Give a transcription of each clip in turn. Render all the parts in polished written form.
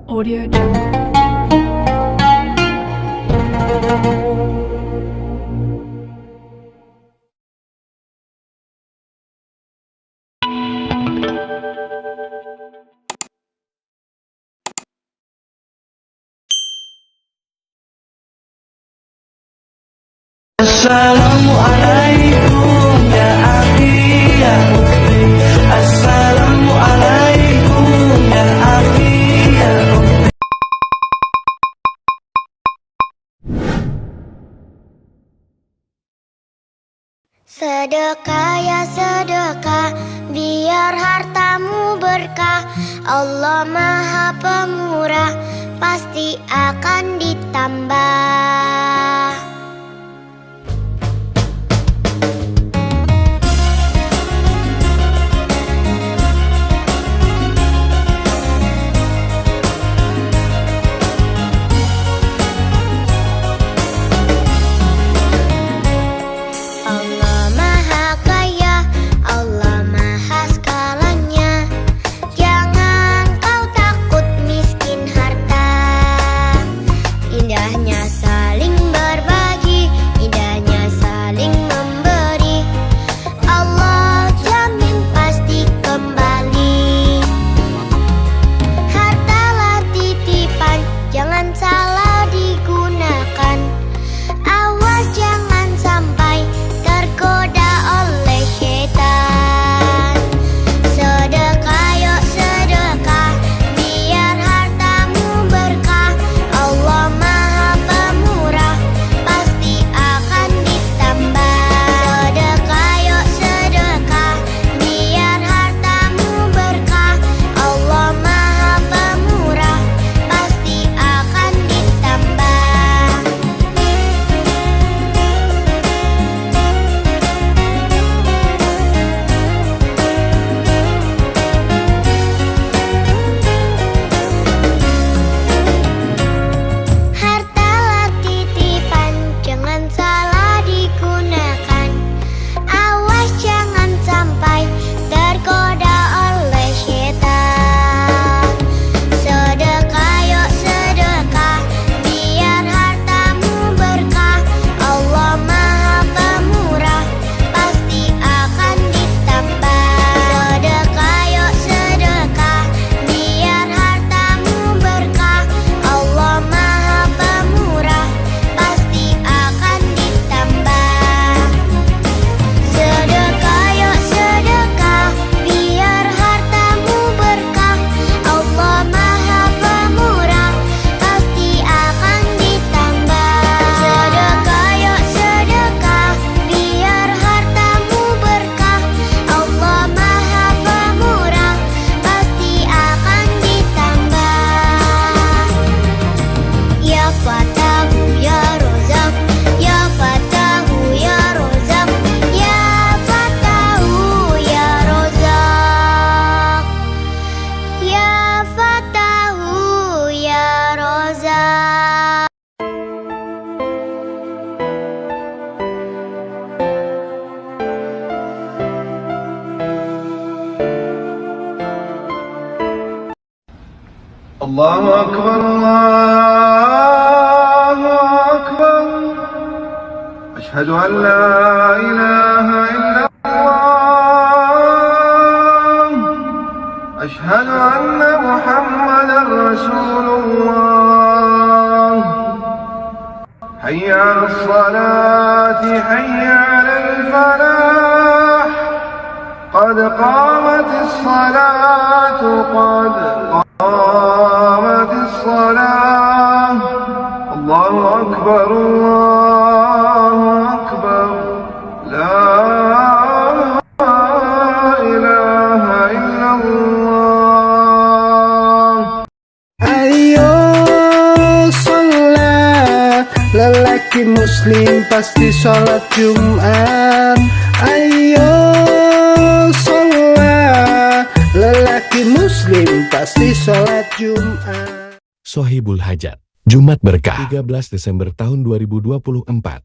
Audio Jungle. Assalamualaikum ya akhi ya ukhti. Assalamualaikum ya akhi ya ukhti. Sedekah ya sedekah, biar hartamu berkah. Allah Maha Pemurah, pasti akan ditambah. Allah Maha Kaya, Allah Maha segalanya. Jangan kau takut miskin harta. Indahnya saling berbagi, indahnya saling memberi. Allah jamin pasti kembali. Hartalah titipan, jangan salah digunakan. Awas jangan sampai tergoda oleh syaitan. Sedekah yuk sedekah, biar hartamu berkah. Allah Maha Pemurah, pasti akan ditambah. Sedekah yuk sedekah, biar hartamu berkah. Allah Maha Pemurah, pasti akan ditambah. Hartalah titipan, jangan salah digunakan. Awas jangan sampai tergoda oleh syaitan. Sedekah yuk sedekah, biar hartamu berkah. Allah Maha Pemurah, pasti akan ditambah. Sedekah yuk sedekah, biar hartamu berkah. Allah Maha Pemurah, pasti akan ditambah. Sedekah yuk sedekah, biar hartamu berkah. Allah Maha Pemurah, pasti akan ditambah. Sedekah yuk sedekah, biar hartamu berkah. Allah Maha Pemurah, pasti akan ditambah. Ya Fatahu ya Rozak, ya Fatahu ya Rozak, ya Fatahu ya Rozak, ya Fatahu ya Rozak. Allahu Akbar, Allahu Akbar. Ashhadu an la ilaha illallah. Ashhadu anna Muhammadan Rasulullah. Hayya 'alas salati, hayya 'alal falah. Qad qamatis salatu, qad قامت الصلاة. الله أكبر الله أكبر. لا إله إلا الله. Ayo sholat, lelaki muslim pasti sholat Jumat. Ayo sholat, lelaki muslim pasti sholat Jumat. Sohibul Hajat, Jumat Berkah, 13 Desember tahun 2024.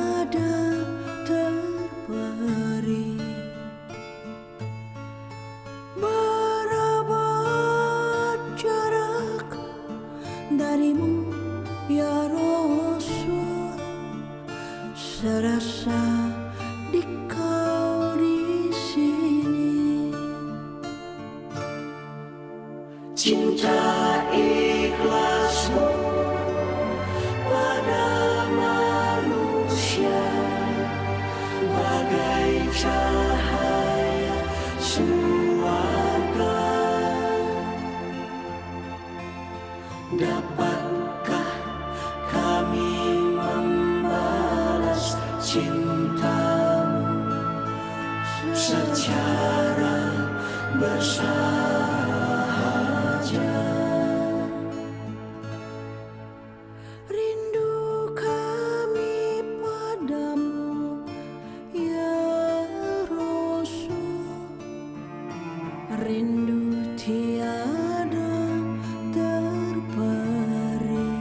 tiada terberi. Berapa jarak darimu ya Rasul, serasa di kau di sini. Cinta ikhlasmu pada manusia bagai cahaya surga. Dapatkah kami membalas cintamu secara bersahaja? Rindu kami padamu ya Rasul, rindu tiada terberi.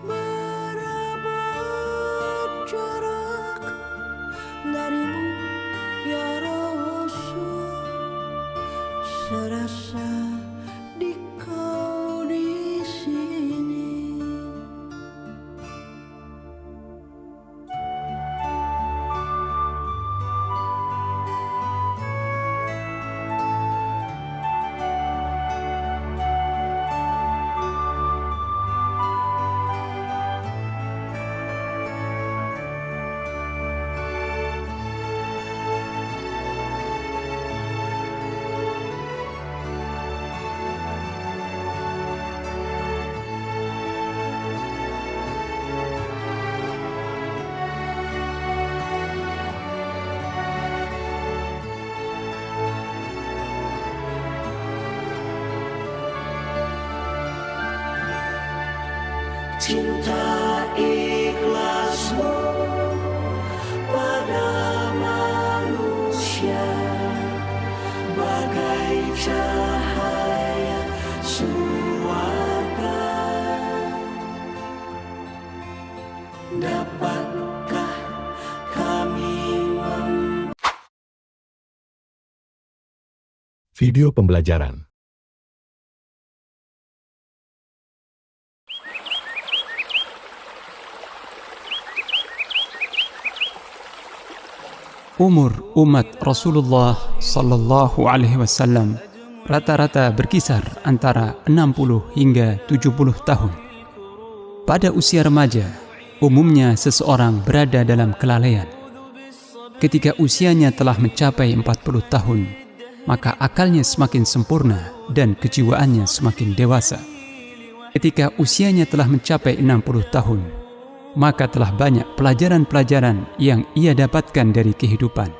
Berapa jarak darimu ya Rasul, serasa di kau di sini. Cinta ikhlasmu pada manusia bagai cahaya surga. Dapatkah kami Video pembelajaran. Umur umat Rasulullah Sallallahu Alaihi Wasallam rata-rata berkisar antara 60 hingga 70 tahun. Pada usia remaja, umumnya seseorang berada dalam kelalaian. Ketika usianya telah mencapai 40 tahun, maka akalnya semakin sempurna dan kejiwaannya semakin dewasa. Ketika usianya telah mencapai 60 tahun, maka telah banyak pelajaran-pelajaran yang ia dapatkan dari kehidupan.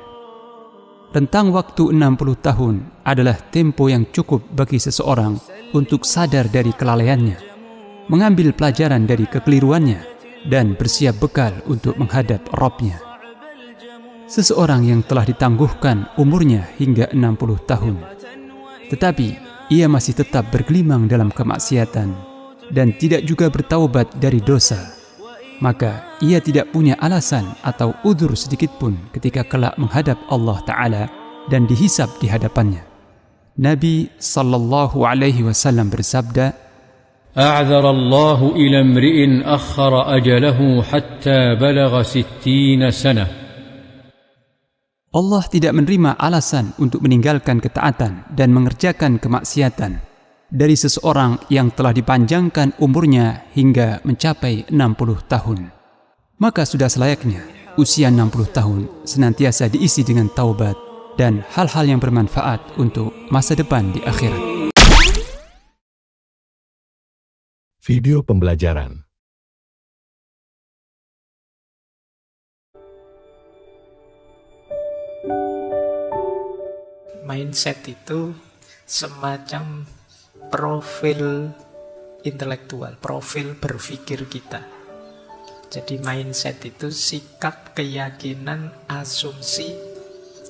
Rentang waktu 60 tahun adalah tempo yang cukup bagi seseorang untuk sadar dari kelalaiannya, mengambil pelajaran dari kekeliruannya, dan bersiap bekal untuk menghadap Rabb-Nya. Seseorang yang telah ditangguhkan umurnya hingga 60 tahun, tetapi ia masih tetap bergelimang dalam kemaksiatan dan tidak juga bertaubat dari dosa, maka ia tidak punya alasan atau udzur sedikitpun ketika kelak menghadap Allah Ta'ala dan dihisab di hadapannya. Nabi Sallallahu Alaihi Wasallam bersabda, أعذر الله إلى امرئ أخر أجله حتى بلغ 60 سنة. Allah tidak menerima alasan untuk meninggalkan ketaatan dan mengerjakan kemaksiatan dari seseorang yang telah dipanjangkan umurnya hingga mencapai 60 tahun. Maka sudah selayaknya usia 60 tahun senantiasa diisi dengan taubat dan hal-hal yang bermanfaat untuk masa depan di akhirat. Video pembelajaran. Mindset itu semacam profil intelektual, profil berpikir kita. Jadi mindset itu sikap, keyakinan, asumsi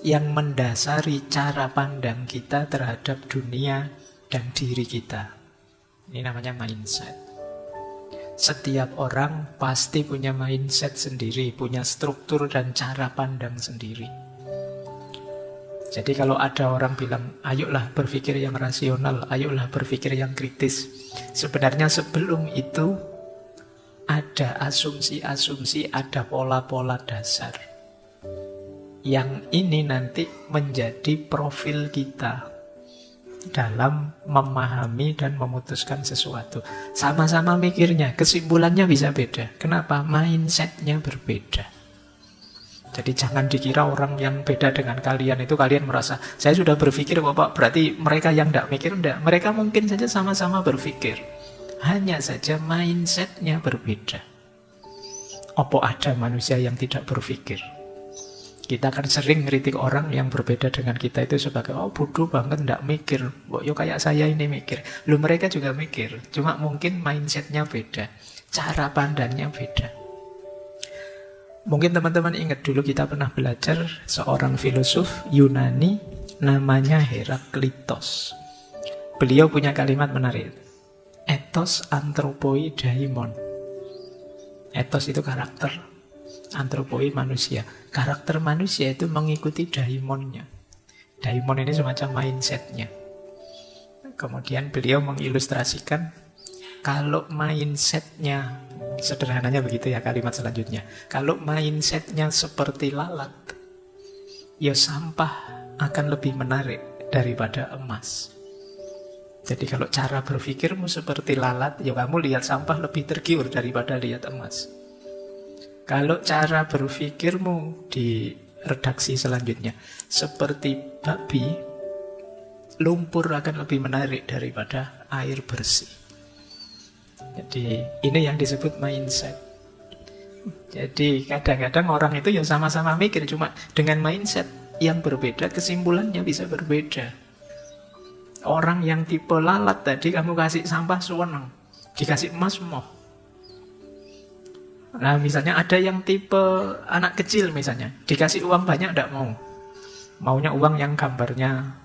yang mendasari cara pandang kita terhadap dunia dan diri kita. Ini namanya mindset. Setiap orang pasti punya mindset sendiri, punya struktur dan cara pandang sendiri. Jadi kalau ada orang bilang, ayolah berpikir yang rasional, ayolah berpikir yang kritis. Sebenarnya sebelum itu ada asumsi-asumsi, ada pola-pola dasar. Yang ini nanti menjadi profil kita dalam memahami dan memutuskan sesuatu. Sama-sama mikirnya, kesimpulannya bisa beda. Kenapa? Mindsetnya berbeda. Jadi jangan dikira orang yang beda dengan kalian itu kalian merasa, saya sudah berpikir kok Pak, berarti mereka yang tidak mikir. Tidak, mereka mungkin saja sama-sama berpikir, hanya saja mindsetnya berbeda. Apa ada manusia yang tidak berpikir? Kita kan sering ngeritik orang yang berbeda dengan kita itu sebagai, oh bodoh banget, ndak mikir. Yo kayak saya ini mikir. Lu mereka juga mikir, cuma mungkin mindsetnya beda, cara pandangnya beda. Mungkin teman-teman ingat dulu kita pernah belajar seorang filosof Yunani namanya Heraklitos. Beliau punya kalimat menarik. Ethos anthropoi daimon. Ethos itu karakter, antropoi manusia. Karakter manusia itu mengikuti daimonnya. Daimon ini semacam mindsetnya. Kemudian beliau mengilustrasikan kalau mindsetnya, sederhananya begitu ya kalimat selanjutnya, kalau mindsetnya seperti lalat, ya sampah akan lebih menarik daripada emas. Jadi kalau cara berpikirmu seperti lalat, ya kamu lihat sampah lebih tergiur daripada lihat emas. Kalau cara berpikirmu di redaksi selanjutnya seperti babi, lumpur akan lebih menarik daripada air bersih. Jadi ini yang disebut mindset. Jadi kadang-kadang orang itu ya sama-sama mikir, cuma dengan mindset yang berbeda kesimpulannya bisa berbeda. Orang yang tipe lalat tadi kamu kasih sampah seneng, dikasih emas mau. Nah misalnya ada yang tipe anak kecil misalnya, dikasih uang banyak tidak mau. Maunya uang yang gambarnya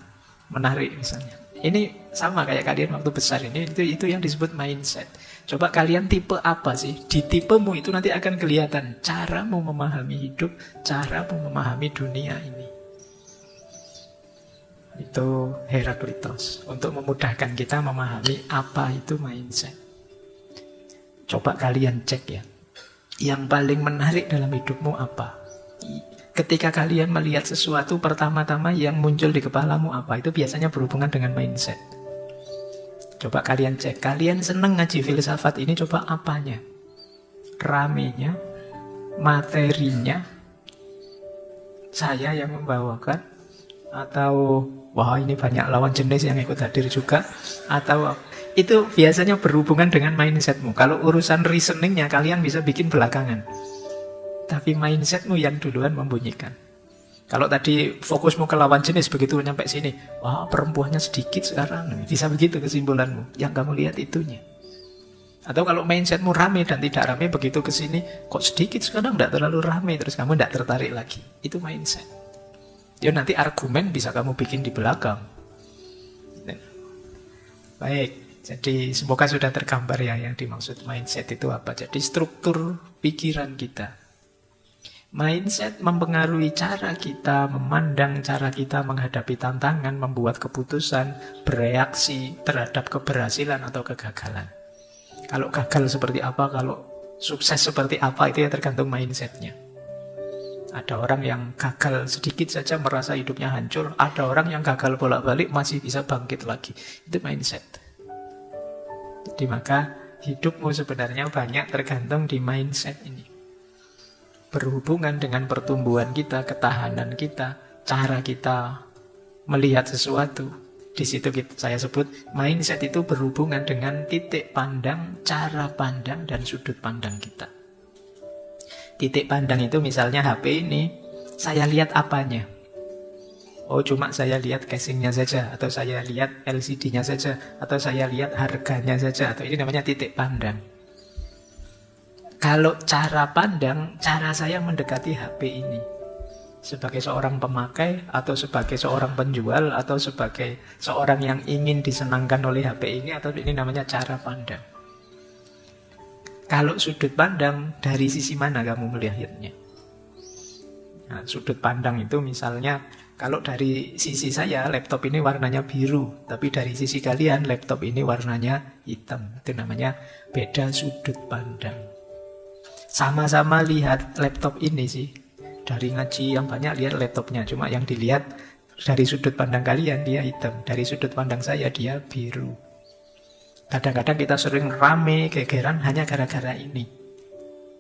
menarik misalnya. Ini sama kayak kalian waktu besar ini, itu yang disebut mindset. Coba kalian tipe apa sih? Di tipemu itu nanti akan kelihatan caramu memahami hidup, caramu memahami dunia ini. Itu Heraklitos, untuk memudahkan kita memahami apa itu mindset. Coba kalian cek ya, yang paling menarik dalam hidupmu apa? Ketika kalian melihat sesuatu, pertama-tama yang muncul di kepalamu apa? Itu biasanya berhubungan dengan mindset. Coba kalian cek, kalian seneng ngaji filsafat ini, coba apanya? Ramenya, materinya, saya yang membawakan, atau wah ini banyak lawan jenis yang ikut hadir juga, atau itu biasanya berhubungan dengan mindsetmu. Kalau urusan reasoningnya kalian bisa bikin belakangan, tapi mindsetmu yang duluan membunyikan. Kalau tadi fokusmu ke lawan jenis, begitu nyampe sini, wah perempuannya sedikit sekarang, bisa begitu kesimpulanmu. Yang kamu lihat itunya. Atau kalau mindsetmu rame dan tidak rame, begitu ke sini, kok sedikit sekarang, tidak terlalu rame, terus kamu tidak tertarik lagi. Itu mindset. Ya nanti argumen bisa kamu bikin di belakang. Baik. Jadi semoga sudah tergambar ya yang dimaksud mindset itu apa. Jadi struktur pikiran kita. Mindset mempengaruhi cara kita memandang, cara kita menghadapi tantangan, membuat keputusan, bereaksi terhadap keberhasilan atau kegagalan. Kalau gagal seperti apa, kalau sukses seperti apa, itu ya tergantung mindsetnya. Ada orang yang gagal sedikit saja merasa hidupnya hancur, ada orang yang gagal bolak-balik masih bisa bangkit lagi. Itu mindset. Jadi maka hidupmu sebenarnya banyak tergantung di mindset ini. Berhubungan dengan pertumbuhan kita, ketahanan kita, cara kita melihat sesuatu. Di situ saya sebut mindset itu berhubungan dengan titik pandang, cara pandang, dan sudut pandang kita. Titik pandang itu misalnya HP ini, saya lihat apanya? Oh cuma saya lihat casingnya saja, atau saya lihat LCD-nya saja, atau saya lihat harganya saja, atau ini namanya titik pandang. Kalau cara pandang, cara saya mendekati HP ini sebagai seorang pemakai, atau sebagai seorang penjual, atau sebagai seorang yang ingin disenangkan oleh HP ini, atau ini namanya cara pandang. Kalau sudut pandang, dari sisi mana kamu melihatnya? Nah, sudut pandang itu misalnya, kalau dari sisi saya, laptop ini warnanya biru. Tapi dari sisi kalian, laptop ini warnanya hitam. Itu namanya beda sudut pandang. Sama-sama lihat laptop ini sih. Dari ngaji yang banyak lihat laptopnya. Cuma yang dilihat dari sudut pandang kalian, dia hitam. Dari sudut pandang saya, dia biru. Kadang-kadang kita sering rame, gegeran hanya gara-gara ini.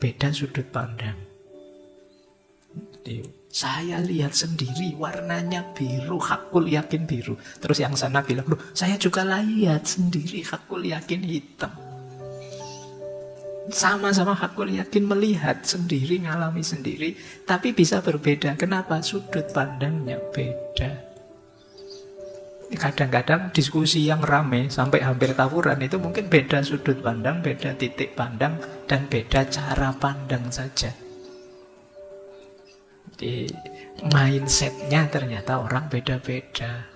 Beda sudut pandang. Jadi, saya lihat sendiri warnanya biru, hakul yakin biru. Terus yang sana bilang, loh saya juga lihat sendiri, hakul yakin hitam. Sama-sama hakul yakin melihat sendiri, ngalami sendiri, tapi bisa berbeda. Kenapa? Sudut pandangnya beda. Kadang-kadang diskusi yang rame sampai hampir tawuran itu mungkin beda sudut pandang, beda titik pandang, dan beda cara pandang saja. Jadi mindsetnya ternyata orang beda-beda.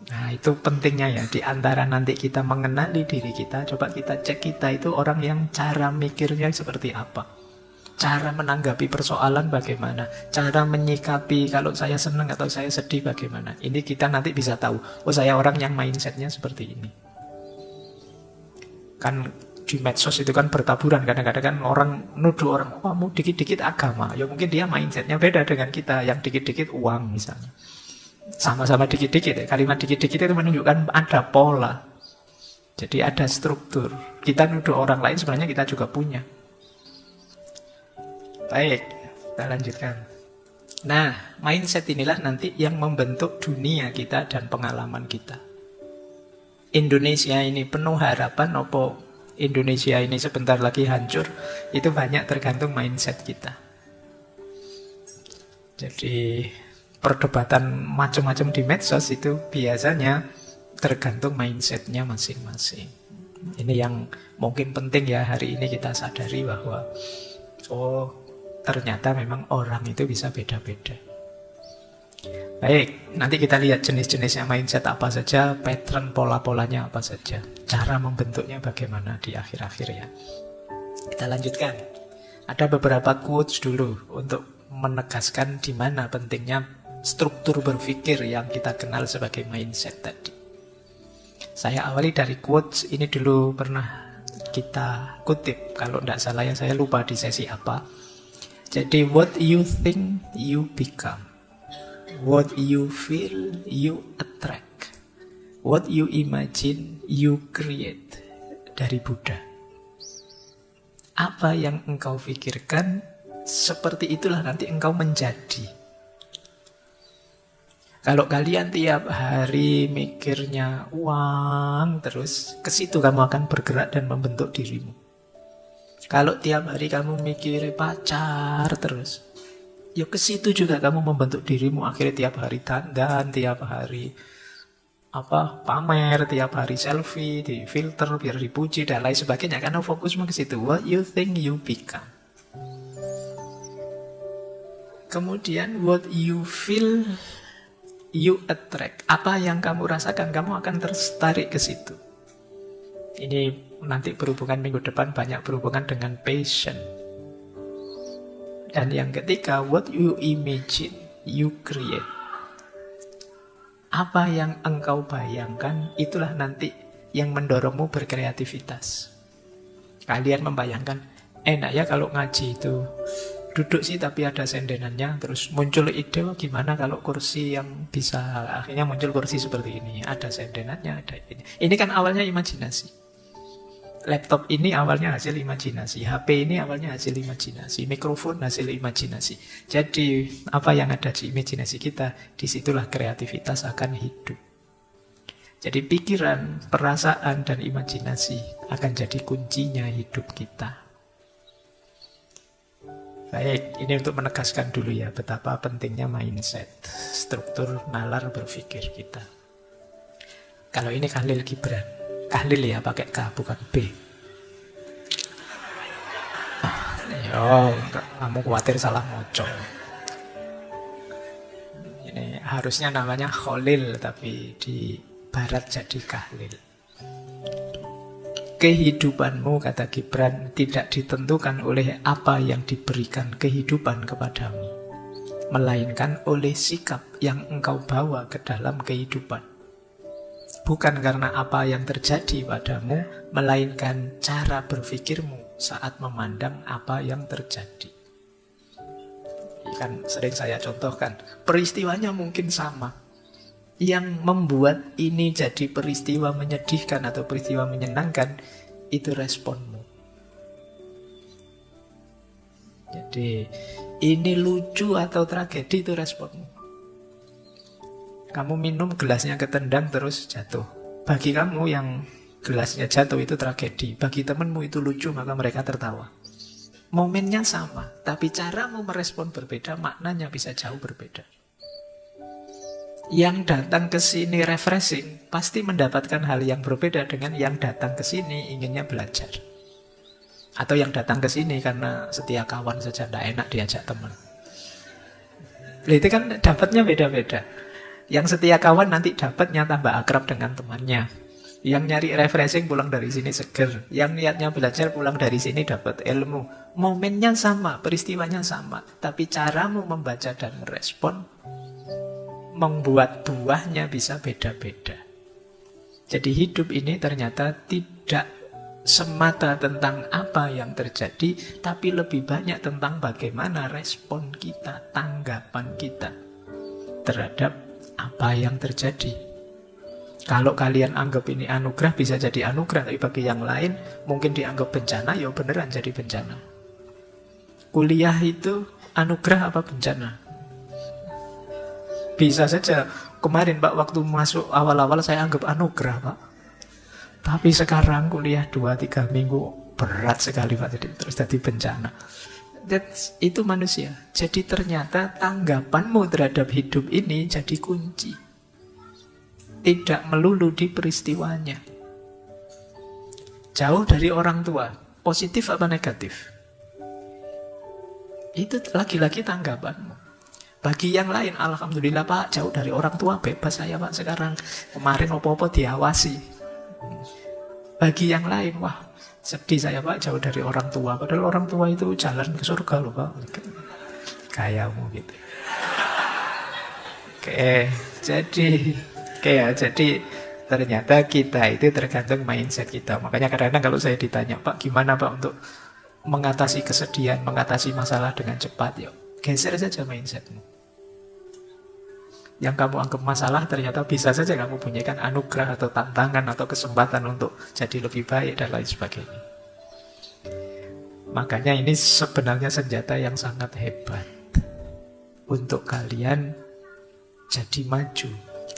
Nah itu pentingnya ya, di antara nanti kita mengenali diri kita, coba kita cek kita itu orang yang cara mikirnya seperti apa, cara menanggapi persoalan bagaimana, cara menyikapi kalau saya senang atau saya sedih bagaimana. Ini kita nanti bisa tahu, oh saya orang yang mindsetnya seperti ini. Kan di medsos itu kan bertaburan, kadang-kadang kan orang nuduh orang, kamu dikit-dikit agama, ya mungkin dia mindsetnya beda dengan kita, yang dikit-dikit uang misalnya. Sama-sama dikit-dikit, kalimat dikit-dikit itu menunjukkan ada pola. Jadi ada struktur. Kita nuduh orang lain, sebenarnya kita juga punya. Baik, kita lanjutkan. Nah, mindset inilah nanti yang membentuk dunia kita dan pengalaman kita. Indonesia ini penuh harapan, apa Indonesia ini sebentar lagi hancur, itu banyak tergantung mindset kita. Jadi perdebatan macam-macam di medsos itu biasanya tergantung mindsetnya masing-masing. Ini yang mungkin penting ya hari ini kita sadari bahwa oh ternyata memang orang itu bisa beda-beda. Baik, nanti kita lihat jenis-jenisnya mindset apa saja, pattern pola-polanya apa saja, cara membentuknya bagaimana di akhir-akhir ya. Kita lanjutkan. Ada beberapa quotes dulu untuk menegaskan di mana pentingnya struktur berpikir yang kita kenal sebagai mindset tadi. Saya awali dari quotes ini dulu, pernah kita kutip, kalau tidak salah ya, saya lupa di sesi apa. Jadi what you think you become. What you feel, you attract. What you imagine, you create. Dari Buddha. Apa yang engkau pikirkan, seperti itulah nanti engkau menjadi. Kalau kalian tiap hari mikirnya uang terus, ke situ kamu akan bergerak dan membentuk dirimu. Kalau tiap hari kamu mikir pacar terus, ya ke situ juga kamu membentuk dirimu. Akhirnya tiap hari dandan, tiap hari pamer, tiap hari selfie, di filter biar dipuji dan lain sebagainya. Karena fokusmu ke situ. What you think you become. Kemudian what you feel you attract. Apa yang kamu rasakan, kamu akan tertarik ke situ. Ini nanti berhubungan minggu depan banyak berhubungan dengan passion. Dan yang ketiga, what you imagine, you create. Apa yang engkau bayangkan, itulah nanti yang mendorongmu berkreativitas. Kalian membayangkan, enak ya kalau ngaji itu duduk sih tapi ada sendenannya, terus muncul ide, gimana kalau kursi yang bisa, akhirnya muncul kursi seperti ini, ada sendenannya, ada ini. Ini kan awalnya imajinasi. Laptop ini awalnya hasil imajinasi, HP ini awalnya hasil imajinasi, mikrofon hasil imajinasi. Jadi apa yang ada di imajinasi kita, disitulah kreativitas akan hidup. Jadi pikiran, perasaan, dan imajinasi akan jadi kuncinya hidup kita. Baik, ini untuk menegaskan dulu ya betapa pentingnya mindset, struktur nalar berpikir kita. Kalau ini Khalil Gibran. Khalil ya, pakai K bukan B. Yo, kamu khawatir salah mocok. Ini harusnya namanya Khalil, tapi di barat jadi Khalil. kehidupanmu, kata Gibran, tidak ditentukan oleh apa yang diberikan kehidupan kepadamu, melainkan oleh sikap yang engkau bawa ke dalam kehidupan. Bukan karena apa yang terjadi padamu, melainkan cara berpikirmu saat memandang apa yang terjadi. Kan sering saya contohkan, peristiwanya mungkin sama. Yang membuat ini jadi peristiwa menyedihkan atau peristiwa menyenangkan, itu responmu. Jadi ini lucu atau tragedi, itu responmu. Kamu minum gelasnya ketendang terus jatuh. Bagi kamu yang gelasnya jatuh itu tragedi, bagi temanmu itu lucu, maka mereka tertawa. Momennya sama, tapi caramu merespon berbeda, maknanya bisa jauh berbeda. Yang datang ke sini refreshing pasti mendapatkan hal yang berbeda dengan yang datang ke sini inginnya belajar. Atau yang datang ke sini karena setia kawan saja, tidak enak diajak teman. Itu kan dapatnya beda-beda. Yang setia kawan nanti dapatnya tambah akrab dengan temannya. Yang nyari refreshing pulang dari sini seger. Yang niatnya belajar pulang dari sini dapat ilmu. Momennya sama, peristiwanya sama, tapi caramu membaca dan merespon membuat buahnya bisa beda-beda. Jadi hidup ini ternyata tidak semata tentang apa yang terjadi, tapi lebih banyak tentang bagaimana respon kita, tanggapan kita terhadap apa yang terjadi. Kalau kalian anggap ini anugerah, bisa jadi anugerah, tapi bagi yang lain mungkin dianggap bencana, ya beneran jadi bencana. Kuliah itu anugerah apa bencana? Bisa saja kemarin Pak, waktu masuk awal-awal saya anggap anugerah Pak, tapi sekarang kuliah 2-3 minggu berat sekali Pak, jadi terus jadi bencana. Itu manusia. Jadi ternyata tanggapanmu terhadap hidup ini jadi kunci, tidak melulu di peristiwanya. Jauh dari orang tua, positif apa negatif? Itu lagi-lagi tanggapanmu. Bagi yang lain, alhamdulillah Pak, jauh dari orang tua, bebas saya Pak sekarang. Kemarin opo-opo diawasi. Bagi yang lain, wah sedih saya Pak, jauh dari orang tua. Padahal orang tua itu jalan ke surga loh Pak. Kayamu gitu. Jadi ternyata kita itu tergantung mindset kita. Makanya kadang-kadang kalau saya ditanya, Pak gimana Pak untuk mengatasi kesedihan, mengatasi masalah dengan cepat, yuk geser saja mindsetmu. Yang kamu anggap masalah ternyata bisa saja kamu bunyikan anugerah atau tantangan atau kesempatan untuk jadi lebih baik dan lain sebagainya. Makanya ini sebenarnya senjata yang sangat hebat untuk kalian jadi maju,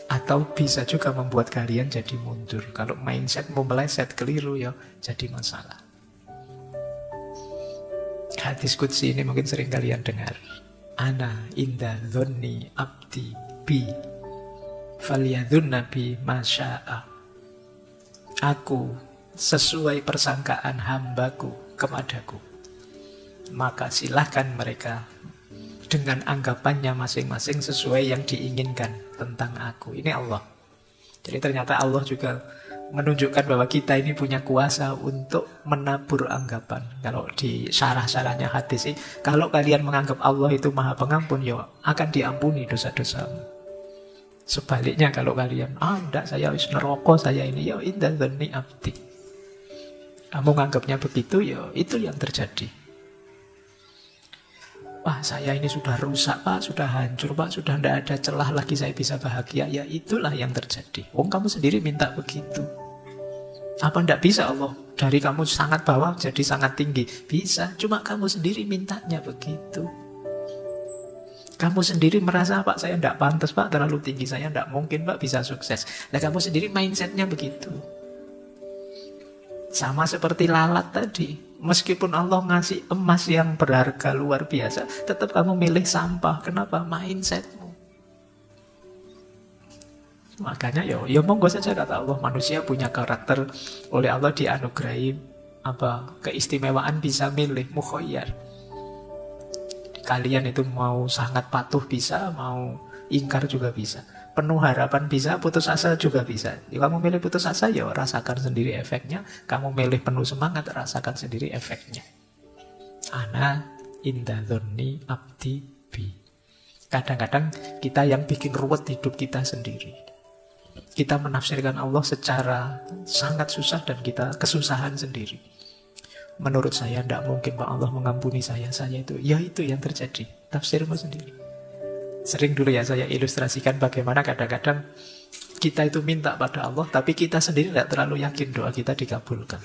atau bisa juga membuat kalian jadi mundur. Kalau mindsetmu meleset keliru, ya jadi masalah. Hadis qudsi ini mungkin sering kalian dengar. Ana inda dhonni abdi bi falyadhunna bi masya'a. Aku sesuai persangkaan hambaku kepadaku, maka silahkan mereka dengan anggapannya masing-masing sesuai yang diinginkan tentang aku. Ini Allah. Jadi ternyata Allah juga menunjukkan bahwa kita ini punya kuasa untuk menabur anggapan. Kalau di syarah-syarahnya hadis ini, kalau kalian menganggap Allah itu maha pengampun, ya akan diampuni dosa-dosamu. Sebaliknya kalau kalian, enggak, saya wis neraka, saya ini, ya indah dzanni abdi, kamu menganggapnya begitu, ya itu yang terjadi. Wah saya ini sudah rusak Pak, sudah hancur Pak, sudah tidak ada celah lagi saya bisa bahagia. Ya itulah yang terjadi. Kamu sendiri minta begitu. Apa tidak bisa Allah dari kamu sangat bawah jadi sangat tinggi? Bisa, cuma kamu sendiri mintanya begitu. Kamu sendiri merasa Pak saya tidak pantas Pak, terlalu tinggi, saya tidak mungkin Pak bisa sukses. Nah kamu sendiri mindsetnya begitu. Sama seperti lalat tadi. Meskipun Allah ngasih emas yang berharga luar biasa, tetap kamu milih sampah. Kenapa? Mindsetmu. Makanya ya monggo saja kata Allah, manusia punya karakter, oleh Allah dianugerahi keistimewaan bisa milih, mukhayyar. Kalian itu mau sangat patuh bisa, mau ingkar juga bisa. Penuh harapan bisa, putus asa juga bisa. Ya, kamu milih putus asa, ya rasakan sendiri efeknya. Kamu milih penuh semangat, rasakan sendiri efeknya. Ana inda dzonni abdi bi. Kadang-kadang kita yang bikin ruwet hidup kita sendiri. Kita menafsirkan Allah secara sangat susah dan kita kesusahan sendiri. Menurut saya tidak mungkin Pak Allah mengampuni saya itu. Ya itu yang terjadi. Tafsirmu sendiri. Sering dulu ya saya ilustrasikan bagaimana kadang-kadang kita itu minta pada Allah, tapi kita sendiri tidak terlalu yakin doa kita dikabulkan.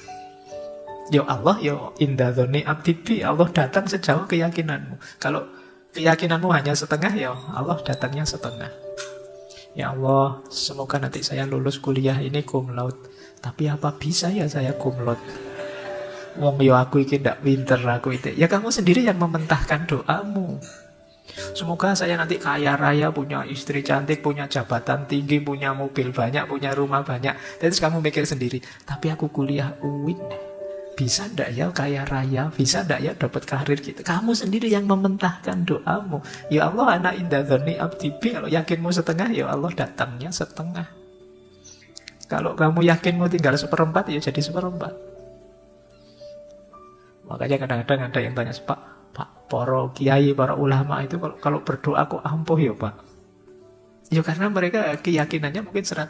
Ya Allah, ya inda dzonni abdi bi, Allah datang sejauh keyakinanmu. Kalau keyakinanmu hanya setengah, ya Allah datangnya setengah. Ya Allah, semoga nanti saya lulus kuliah ini cum laude. Tapi apa bisa ya saya cum laude? Wong yo aku iki ndak pinter aku itu. Ya kamu sendiri yang mementahkan doamu. Semoga saya nanti kaya raya, punya istri cantik, punya jabatan tinggi, punya mobil banyak, punya rumah banyak. Terus kamu mikir sendiri, tapi aku kuliah UIN, bisa ndak ya kaya raya? Bisa ndak ya dapat karir gitu? Kamu sendiri yang mementahkan doamu. Ya Allah, ana inda dzonni abdi bi. Kalau yakinmu setengah, ya Allah datangnya setengah. Kalau kamu yakinmu tinggal seperempat, ya jadi seperempat. Makanya kadang-kadang ada yang tanya, Pak, para kiai, para ulama itu kalau berdoa kok ampuh ya Pak? Ya karena mereka keyakinannya mungkin 100%.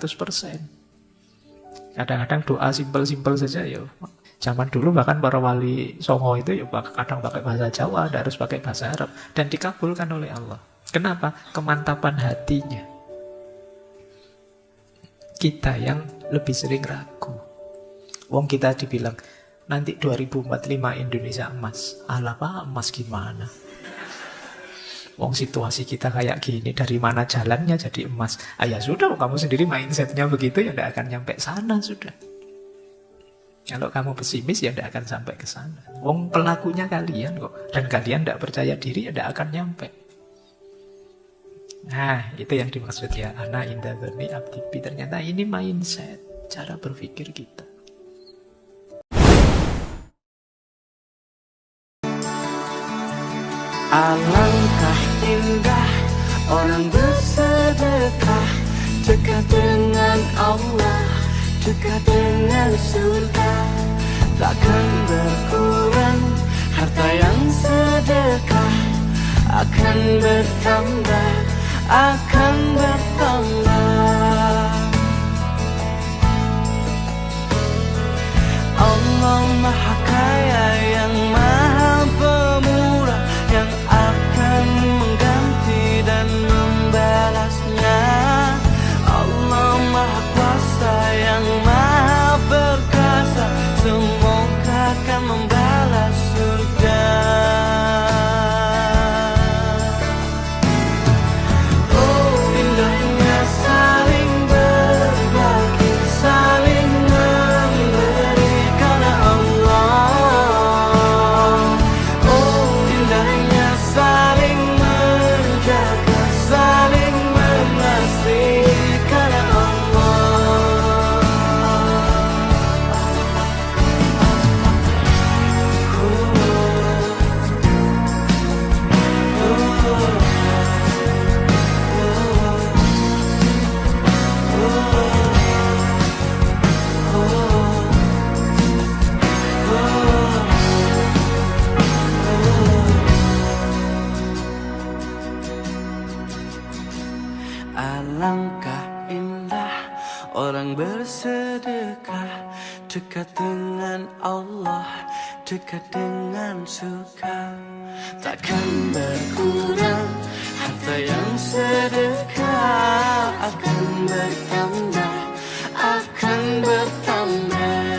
Kadang-kadang doa simpel-simpel saja ya. Zaman dulu bahkan para wali songo itu ya kadang pakai bahasa Jawa, ada harus pakai bahasa Arab. Dan dikabulkan oleh Allah. Kenapa? Kemantapan hatinya. Kita yang lebih sering ragu. Wong kita dibilang, nanti 2045 Indonesia emas. Alah Pak, emas gimana? Wong situasi kita kayak gini, dari mana jalannya jadi emas? Ah ya sudah, kamu sendiri mindsetnya begitu, ya tidak akan nyampe sana sudah. Kalau kamu pesimis, ya tidak akan sampai ke sana. Wong pelakunya kalian kok. Dan kalian tidak percaya diri, ya tidak akan nyampe. Nah, itu yang dimaksud ya. Ana inda dzonni abdi bi. Ternyata ini mindset, cara berpikir kita. Alangkah indah orang bersedekah, dekat dengan Allah, dekat dengan surga. Takkan berkurang harta yang sedekah, akan bertambah, akan bertambah. Allah Maha Kaya yang Maha Pemurah, yang akan mengganti dan membalasnya. Allah Maha Kuasa yang Maha Perkasa, semoga akan membalas surga. Oh indahnya saling berbagi, saling memberi karena Allah. Oh indahnya saling menjaga, saling mengasihi karena Allah. Alangkah indah orang bersedekah, dekat dengan Allah, dekat dengan surga. Takkan berkurang harta yang sedekah, akan bertambah, akan bertambah.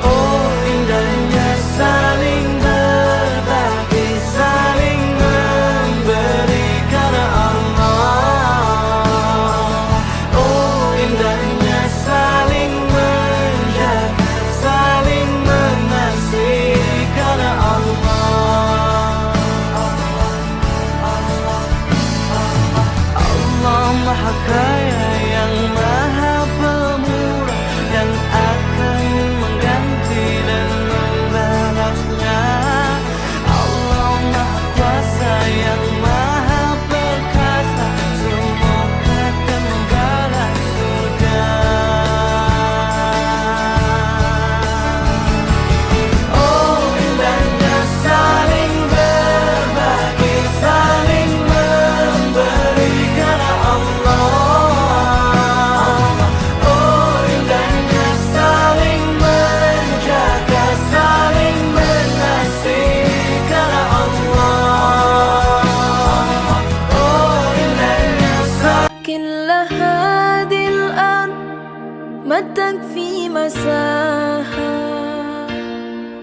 Oh indahnya saling berbagi, saling memberi karena Allah. Oh indahnya saling menjaga, saling mengasihi karena Allah.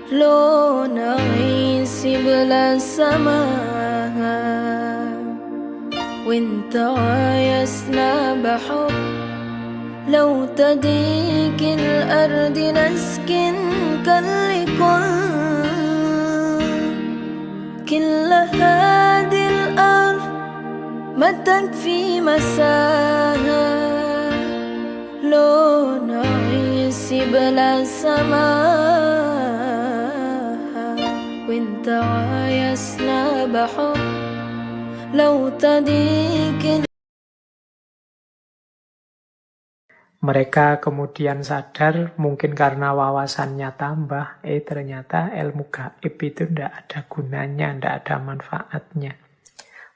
لو نعيش بلا سماء وانت عايزنا بحب لو تديك الأرض نسكن كل هذه الأرض ما تكفي مساها لو نعيش بلا سماء وانت عايزنا بحب لو تديك. Mereka kemudian sadar, mungkin karena wawasannya tambah, ternyata ilmu gaib itu tidak ada gunanya, tidak ada manfaatnya.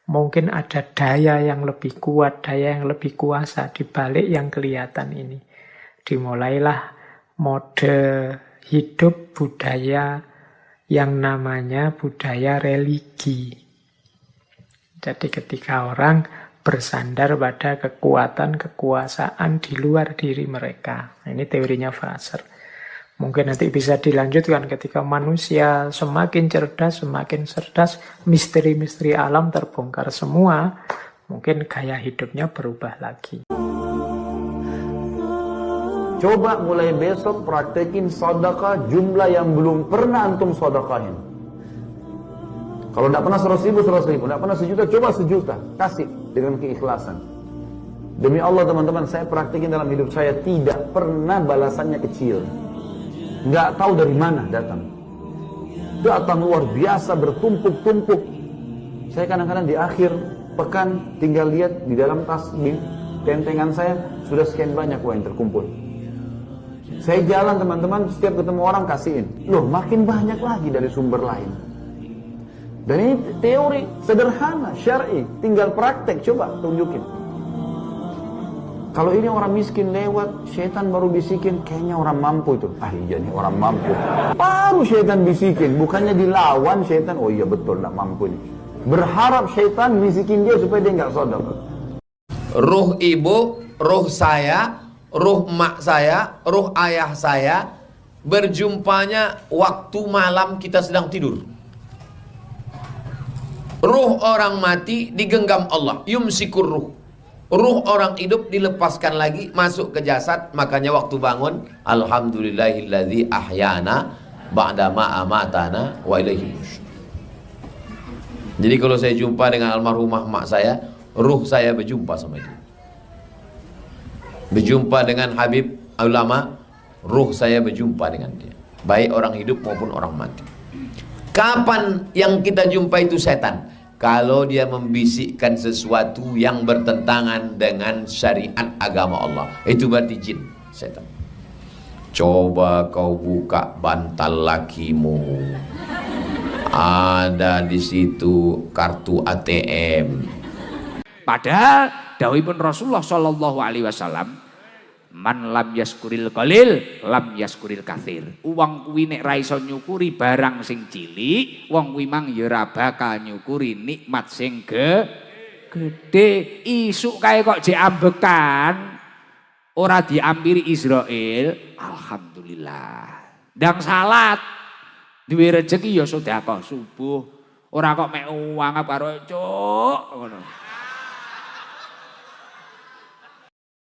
Mungkin ada daya yang lebih kuat, daya yang lebih kuasa di balik yang kelihatan ini. Dimulailah mode hidup budaya yang namanya budaya religi. Jadi ketika orang bersandar pada kekuatan, kekuasaan di luar diri mereka. Nah, ini teorinya Fraser. Mungkin nanti bisa dilanjutkan ketika manusia semakin cerdas, misteri-misteri alam terbongkar semua, mungkin gaya hidupnya berubah lagi. Coba mulai besok praktekin sedekah jumlah yang belum pernah antum sedekahin. Kalau tidak pernah 100.000, 100.000. Tidak pernah 1 juta, coba 1 juta. Kasih dengan keikhlasan. Demi Allah teman-teman, saya praktekin dalam hidup saya, tidak pernah balasannya kecil. Nggak tahu dari mana datang. Datang luar biasa, bertumpuk-tumpuk. Saya kadang-kadang di akhir pekan tinggal lihat di dalam tas tentengan saya, sudah sekian banyak uang yang terkumpul. Saya jalan teman-teman, setiap ketemu orang kasihin. Loh, makin banyak lagi dari sumber lain. Dan ini teori sederhana, syar'i, tinggal praktek, coba tunjukin. Kalau ini orang miskin lewat, syaitan baru bisikin, kayaknya orang mampu itu. Ah iya nih orang mampu. Baru syaitan bisikin, bukannya dilawan syaitan, oh iya betul gak mampu nih. Berharap syaitan bisikin dia supaya dia gak sedekah. Ruh ibu, ruh saya, ruh emak saya, ruh ayah saya berjumpanya waktu malam kita sedang tidur. Ruh orang mati digenggam Allah, yumsikur ruh. Ruh orang hidup dilepaskan lagi, masuk ke jasad. Makanya waktu bangun, alhamdulillahilladzi ahyana ba'dama amatana wa ilaihi nusyur. Jadi kalau saya jumpa dengan almarhumah mak saya, ruh saya berjumpa sama dia. Berjumpa dengan Habib ulama, ruh saya berjumpa dengan dia. Baik orang hidup maupun orang mati. Kapan yang kita jumpa itu setan? Kalau dia membisikkan sesuatu yang bertentangan dengan syariat agama Allah, itu berarti jin, setan. Coba kau buka bantal lakimu, ada di situ kartu ATM. Padahal dawuhipun Rasulullah Shallallahu Alaihi Wasallam, man lam yaskuril qalil lam yaskuril katsir. Wong kuwi nek ra iso nyukuri barang sing cilik, wong kuwi mang ya ora bakal nyukuri nikmat sing gedhe. Isuk kae kok jek ambekan, ora diampiri Israel, alhamdulillah. Ndang salat duwe rezeki ya sedekah subuh, ora kok mek uang karo cuk ngono.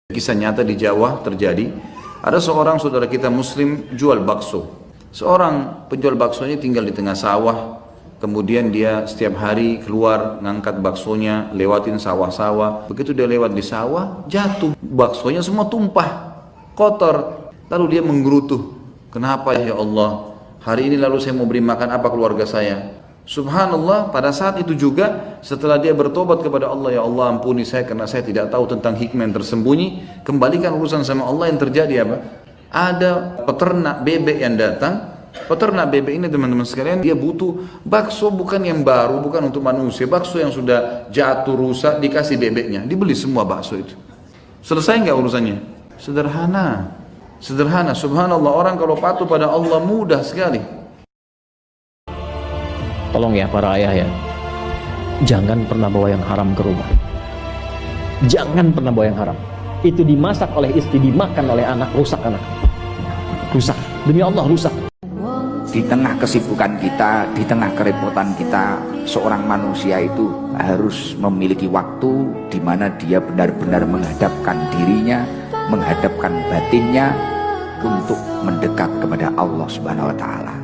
Kisah nyata di Jawa terjadi. Ada seorang saudara kita muslim jual bakso. Seorang penjual bakso ini tinggal di tengah sawah. Kemudian dia setiap hari keluar ngangkat baksonya, lewatin sawah-sawah. Begitu dia lewat di sawah, jatuh. Baksonya semua tumpah, kotor. Lalu dia menggerutu. Kenapa ya Allah? Hari ini lalu saya mau beri makan apa keluarga saya? Subhanallah, pada saat itu juga setelah dia bertobat kepada Allah, ya Allah ampuni saya karena saya tidak tahu tentang hikmah yang tersembunyi, kembalikan urusan sama Allah. Yang terjadi apa? Ada peternak bebek yang datang. Peternak bebek ini teman-teman sekalian, dia butuh bakso bukan yang baru, bukan untuk manusia, bakso yang sudah jatuh rusak, dikasih bebeknya, dibeli semua bakso itu. Selesai nggak urusannya? Sederhana, sederhana. Subhanallah, orang kalau patuh pada Allah mudah sekali. Tolong ya para ayah ya, jangan pernah bawa yang haram ke rumah. Jangan pernah bawa yang haram. Itu dimasak oleh istri, dimakan oleh anak, rusak anak. Rusak, demi Allah rusak. di tengah kesibukan kita, di tengah kerepotan kita, seorang manusia itu harus memiliki waktu di mana dia benar-benar menghadapkan dirinya, menghadapkan batinnya untuk mendekat kepada Allah Subhanahu wa taala.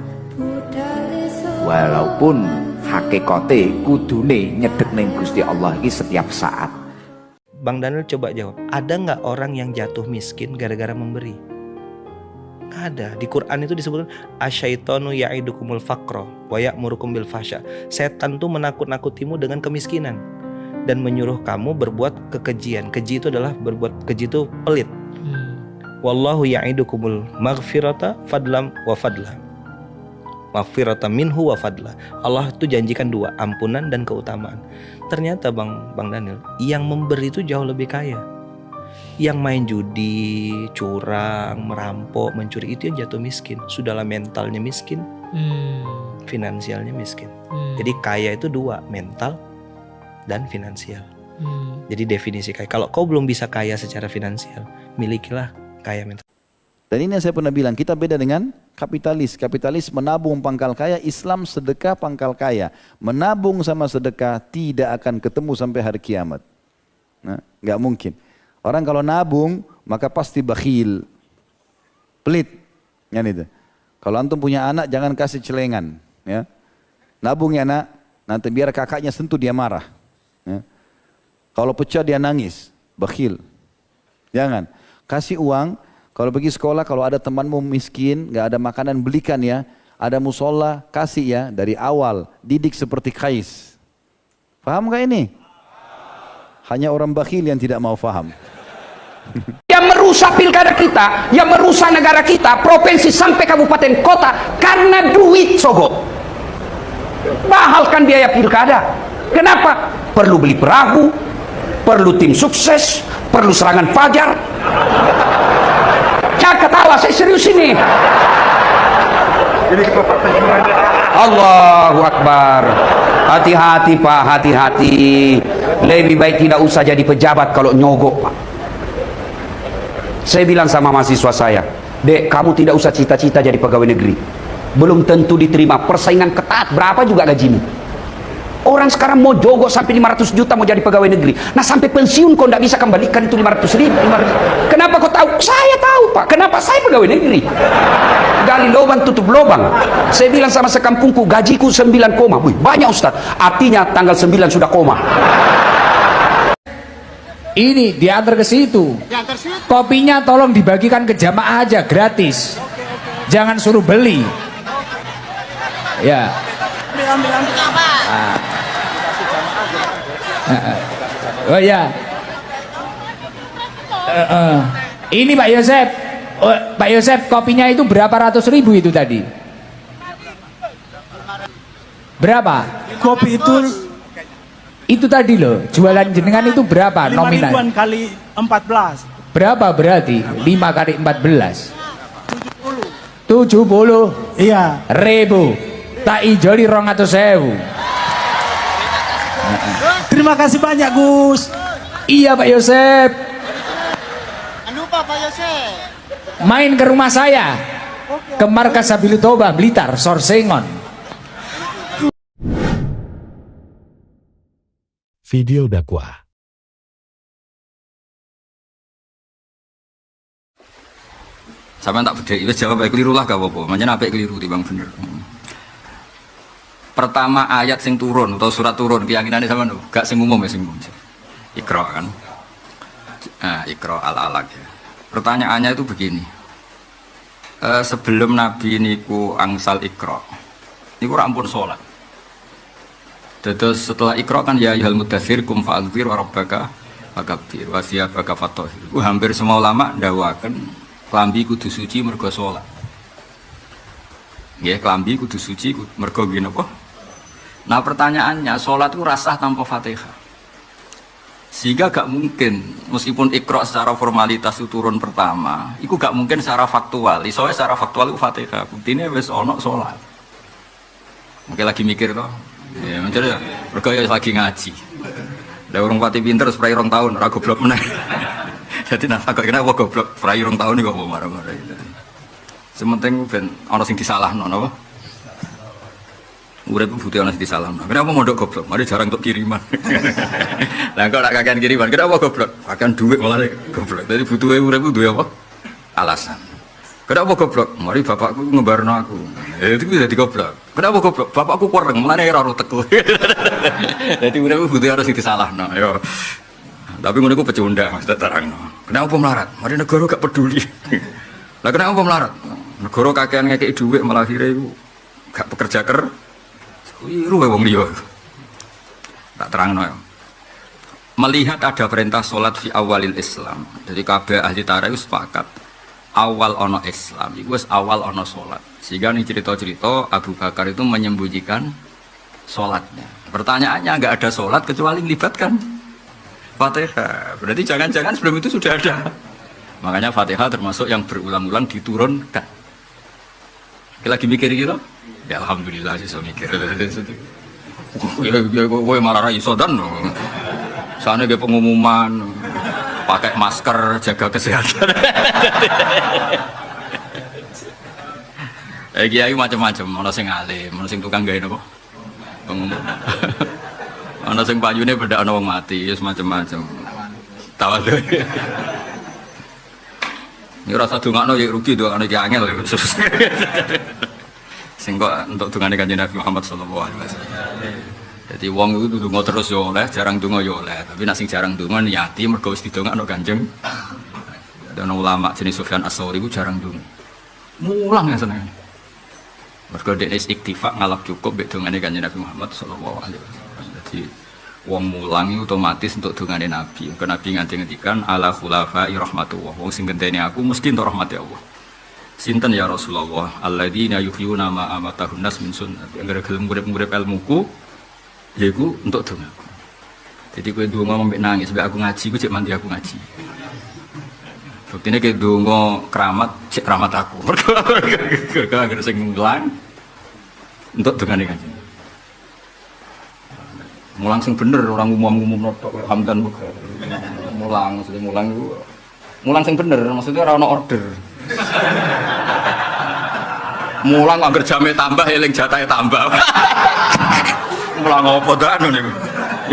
Walaupun hakikate kudune nyedek ning Gusti Allah iki setiap saat. Bang Daniel coba jawab, ada nggak orang yang jatuh miskin gara-gara memberi? Ada. Di Quran itu disebutkan asyaitonu ya'idukumul faqra wa ya'murukum bil fasya. Setan tuh menakut-nakutimu dengan kemiskinan dan menyuruh kamu berbuat kekejian. Keji itu adalah berbuat keji itu pelit. Wallahu ya'idukumul maghfirata fadlam wa fadla. Maghfirata minhu wa fadla. Allah tuh janjikan dua, ampunan dan keutamaan. Ternyata Bang Daniel, yang memberi itu jauh lebih kaya. Yang main judi, curang, merampok, mencuri itu yang jatuh miskin. Sudahlah mentalnya miskin, finansialnya miskin. Jadi kaya itu dua, mental dan finansial. Jadi definisi kaya. Kalau kau belum bisa kaya secara finansial, milikilah kaya mental. Dan ini yang saya pernah bilang, kita beda dengan kapitalis. Kapitalis menabung pangkal kaya, Islam sedekah pangkal kaya. Menabung sama sedekah tidak akan ketemu sampai hari kiamat. Nah, nggak mungkin. Orang kalau nabung maka pasti bakhil, pelit, kan itu. Kalau antum punya anak jangan kasih celengan, ya. Nabung ya nak, nanti biar kakaknya sentuh dia marah. Ya. Kalau pecah dia nangis, bakhil. Jangan kasih uang. Kalau pergi sekolah, kalau ada temanmu miskin, nggak ada makanan belikan ya. Ada musola, kasih ya dari awal. Didik seperti Qais. Paham nggak ini? Hanya orang bakhil yang tidak mau paham. Yang merusak pilkada kita, yang merusak negara kita, provinsi sampai kabupaten kota karena duit sogok. Mahalkan biaya pilkada. Kenapa? Perlu beli perahu, perlu tim sukses, perlu serangan fajar. Jangan ketawa, saya serius ini. Allahu Akbar. Hati-hati Pak, hati-hati. Lebih baik tidak usah jadi pejabat kalau nyogok Pak. Saya bilang sama mahasiswa saya, Dek, kamu tidak usah cita-cita jadi pegawai negeri. Belum tentu diterima, persaingan ketat, berapa juga gajimu. Orang sekarang mau jogok sampai 500 juta mau jadi pegawai negeri. Nah sampai pensiun kau tidak bisa kembalikan itu 500 ribu. Kenapa kau tahu? Saya tahu Pak. Kenapa saya pegawai negeri? Gali lubang tutup lubang. Saya bilang sama sekampungku, gajiku 9 koma. Wih, banyak Ustaz. Artinya tanggal 9 sudah koma. Ini diantar ke situ. Kopinya tolong dibagikan ke jamaah aja gratis. Jangan suruh beli. Ya. Oh ya. Ini Pak Yosep. Pak Yosep, kopinya itu berapa ratus ribu itu tadi? Berapa? Kopi itu tadi loh, jualan jenengan itu berapa nominal? 5.000 kali 14. Berapa berarti? 5 kali 14. 70. Iya. Ribu. Tak ijoli 200.000. Terima kasih banyak Gus. Iya Pak Yosep. Lupa Pak Yosep. Main ke rumah saya. Ke Markas Sabilu Toba, Blitar, Sorsengon. Video dakwah. Sampai tak beda, itu jawab baik keliru lah gak apa-apa. Macam apa keliru timbang bener. Pertama ayat sing turun atau surat turun keyakinannya sama no, gak sing umum ya sing umum. Iqra kan. Nah, Iqra al-alaq ya. Pertanyaannya itu begini. Sebelum Nabi niku angsal Iqra, niku rampun sholat. Terus setelah Iqra kan ya ayyuhal mudaththir kum fa'anzir wa rabbaka fakabbir wa thiyabaka fatahhir. Hampir semua ulama ndhawaken klambi kudu suci mergo salat. Nggih, klambi kudu suci mergo nggih napa? Nah, pertanyaannya salat itu rasah tanpa Fatihah. Sehingga gak mungkin meskipun Iqra secara formalitas itu turun pertama, itu gak mungkin secara faktual. Soalnya secara faktual itu Fatihah. Buktinya wis ono salat. Mungkin lagi mikir toh. Ya, mencari mereka ya lagi ngaji. Ada orang pati pinter, seperai orang tahun, ragu goblok meneh. Jadi nafas kok kenapa goblok? Seperai orang tahun ini kok marah-marah. Sementing ben orang sing disalah, napa? Urip butuh ana sing disalamno. Kenapa mondok goblok? Mari jarang untuk kiriman. Lah kok nak kakean kiriman, kenapa goblok? Kakean duit malah goblok. Dadi butuhe urip duwe apa? Alasan. Kenapa goblok? Mari bapakku ngembarno aku. Itu bisa digoblok. Kenapa goblok? Bapakku kurang, mulane ora teku. Dadi urip butuh harus disalahno. Yo. Tapi ngono iku pecundang Mas terangno. Kenapa melarat? Mari negara gak peduli. Lah kenapa melarat? Negara kakean ngekeki dhuwit malah akhire iku gak pekerja Iru wong liya. Tak terangno ya. Melihat ada perintah salat fi awalil Islam. Jadi kabeh ahli tarikh sepakat awal ana Islam iku wis awal ana salat. Sehingga nih cerita-cerita Abu Bakar itu menyembunyikan salatnya. Pertanyaannya enggak ada salat kecuali melibatkan Fatihah. Berarti jangan-jangan sebelum itu sudah ada. Makanya Fatihah termasuk yang berulang-ulang diturunkan. Kita lagi mikir gitu. Ya alhamdulillah sih saya mikir. Gue malah iso dan sana dia pengumuman pakai masker jaga kesehatan. Kiai macam-macam, ono sing alim, ono sing tukang gawe napa? Pengumuman. Ono sing payune beda ono wong mati, wis macam-macam. Tawadhu. Ini rasa dongakno ya rugi dongakno iki angel. Sing kok untuk dungane Kanjeng Nabi Muhammad sallallahu alaihi wasallam. Jadi wong itu donga terus yo oleh, jarang donga yo oleh. Tapi nek sing jarang donga niati mergo wis didongakno Kanjeng. Dan ulama jenis Sufyan As-Tsauri ku jarang donga. Mulang ya seneng. Mergo dekne iktifak ngalap cukup mek dongane Kanjeng Nabi Muhammad sallallahu alaihi wasallam. Jadi wong mulang itu otomatis untuk dongane Nabi. Karena Nabi nganti-ngendikan ala khulafa'i rahmatullah. Wong sing genteni aku mesti entuk rahmati Allah. Sinten ya Rasulullah alladzina yuhyuna ma amatahun nas min sunnati. Anggere gelem urip-urip ilmuku yaiku untuk dongaku. Jadi kowe donga mbek nangis mbek aku ngaji ku cek mandi aku ngaji. Buktine kowe donga keramat cek keramat aku. Mergo anggere sing mulang untuk dongane kanjeng. Mulang sing bener orang umum-umum notok hamdan muga. Mulang sing mulang iku mulang sing bener maksudnya ora ono order. Mulang anggar jame tambah eling jatahe tambah. Mulang apa to anu niku?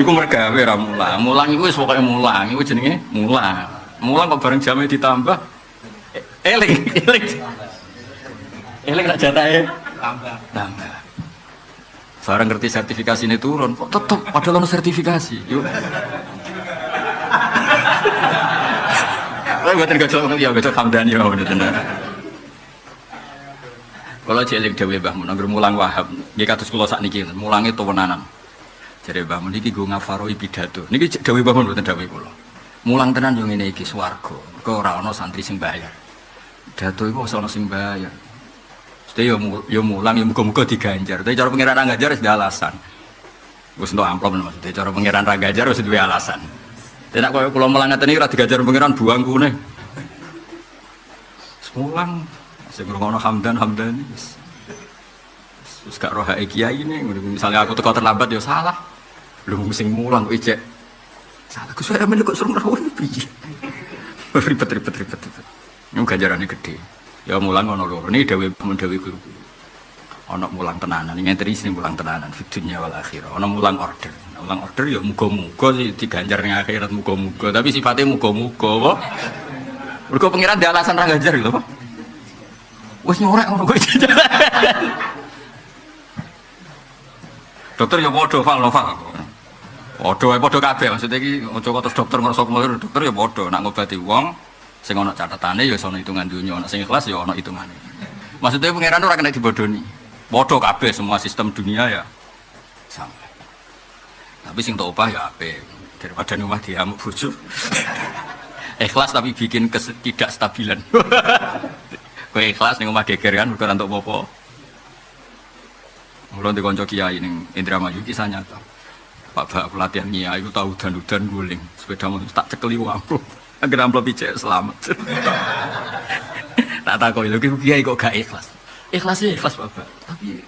Iku mergawe ra mulang. Mulang iku wis pokoke mulang, iku jenenge mulang. Mulang kok bareng jame ditambah eling. Eling nak jatahe tambah. Barang ngerti sertifikasi ini turun, kok tetep padahal ono sertifikasi. Yuk. Saya buatin gajah ya gajah Hamdani ya bener. Kalau jeling dewe Mbah Mun anggere mulang Wahab, nggih kados kula sakniki mulange tuwenanan. Jare Mbah Mun iki nggo ngafaroi pidato. Niki dewe Mbah Mun mboten dewe kula. Mulang tenan yo ngene iki swarga. Kok ora ana santri sing bayar. Pidato iku ana sing bayar. Mesti yo mulang yo muga-muga diganjar. Tapi cara pengiran ra ganjar wis alasan. Wis entuk amplop maksudnya cara pengiran ra ganjar wis duwe alasan. Tidak kaya kula mulang ngeten iki ora digajar pengiran buangku ne. Mulang sing ngrungokno Hamdani wis gak roh hae kiai ne misalnya aku teko terlambat ya salah. Lho sing mulang kok ijek salah Gus saya men kok suruh rawuh piye. Ribet. Ini ganjarane gede. Ya mulang ono loro niki dawuh guru. Ono mulang tenanan ngenteni sing mulang tenanan fi dunya wal akhirah. Ono mulang order. Mulang order ya muga-muga sih diganjar ning akhirat muga-muga. Tapi sifatnya muga-muga apa? Mergo pengiran ada alasan ra ganjar lho, Pak. Wis nyorek ngono kok. Dokter ya padha Noval. Padha kabeh maksudnya iki aja kok terus dokter ngrasa dokter ya padha nak ngobati wong sing ana catatane ya ana hitungan dunya, ana sing ikhlas ya ana hitungane. Maksudnya pengiran ora kena dibodoni. Padha kabeh semua sistem dunia ya sama. Tapi sing tak opah ya apik daripada omah diamuk bojo. Ikhlas tapi bikin ketidakstabilan. Kowe ikhlas ning omah geger kan mergo entuk apa-apa. Mulane di kanca kiai ning Indramayu kisah nyata. Pak pelatihan kiai iku tau udan-udan guling, sepeda motor tak cekeli wong. Agar amplop ijek selamat. Tak takoki lho kiai kok gak ikhlas. Ikhlas Bapak. Tapi